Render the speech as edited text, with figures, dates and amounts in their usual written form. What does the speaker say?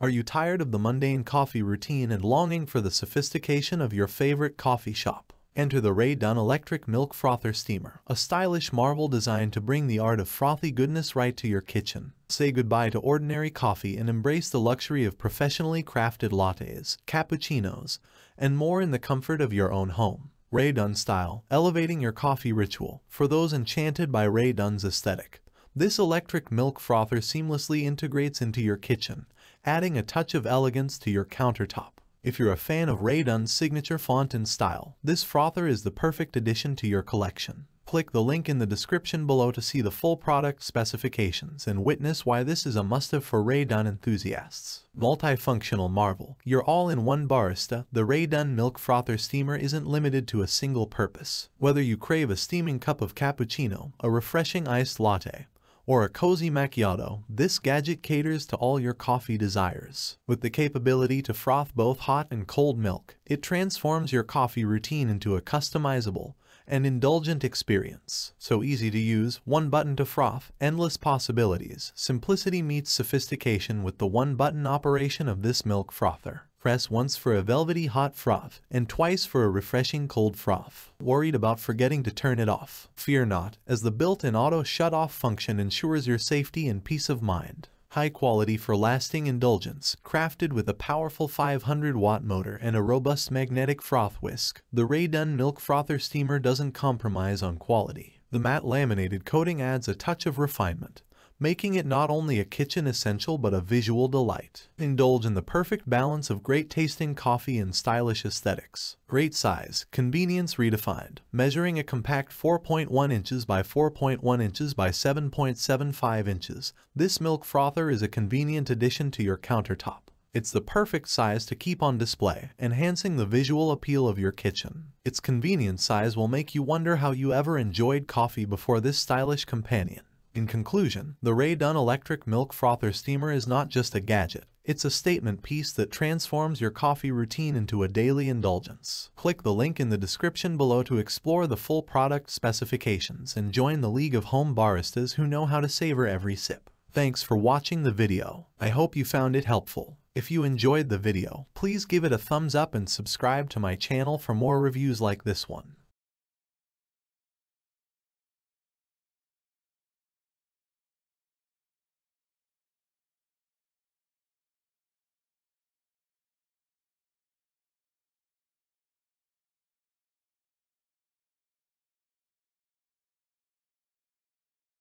Are you tired of the mundane coffee routine and longing for the sophistication of your favorite coffee shop? Enter the Rae Dunn Electric Milk Frother Steamer, a stylish marvel designed to bring the art of frothy goodness right to your kitchen. Say goodbye to ordinary coffee and embrace the luxury of professionally crafted lattes, cappuccinos, and more in the comfort of your own home. Rae Dunn style, elevating your coffee ritual. For those enchanted by Rae Dunn's aesthetic, this electric milk frother seamlessly integrates into your kitchen, adding a touch of elegance to your countertop. If you're a fan of Rae Dunn's signature font and style, this frother is the perfect addition to your collection. Click the link in the description below to see the full product specifications and witness why this is a must-have for Rae Dunn enthusiasts. Multifunctional marvel, your all-in-one barista. The Rae Dunn Milk Frother Steamer isn't limited to a single purpose. Whether you crave a steaming cup of cappuccino, a refreshing iced latte, or a cozy macchiato, this gadget caters to all your coffee desires. With the capability to froth both hot and cold milk, it transforms your coffee routine into a customizable and indulgent experience. So easy to use, one button to froth, endless possibilities. Simplicity meets sophistication with the one-button operation of this milk frother. Press once for a velvety hot froth and twice for a refreshing cold froth. Worried about forgetting to turn it off? Fear not, as the built-in auto shut-off function ensures your safety and peace of mind. High quality for lasting indulgence, crafted with a powerful 500-watt motor and a robust magnetic froth whisk. The Rae Dunn Milk Frother Steamer doesn't compromise on quality. The matte laminated coating adds a touch of refinement, making it not only a kitchen essential but a visual delight. Indulge in the perfect balance of great-tasting coffee and stylish aesthetics. Great size, convenience redefined. Measuring a compact 4.1 inches by 4.1 inches by 7.75 inches, this milk frother is a convenient addition to your countertop. It's the perfect size to keep on display, enhancing the visual appeal of your kitchen. Its convenient size will make you wonder how you ever enjoyed coffee before this stylish companion. In conclusion, the Rae Dunn Electric Milk Frother Steamer is not just a gadget, it's a statement piece that transforms your coffee routine into a daily indulgence. Click the link in the description below to explore the full product specifications and join the league of home baristas who know how to savor every sip. Thanks for watching the video. I hope you found it helpful. If you enjoyed the video, please give it a thumbs up and subscribe to my channel for more reviews like this one.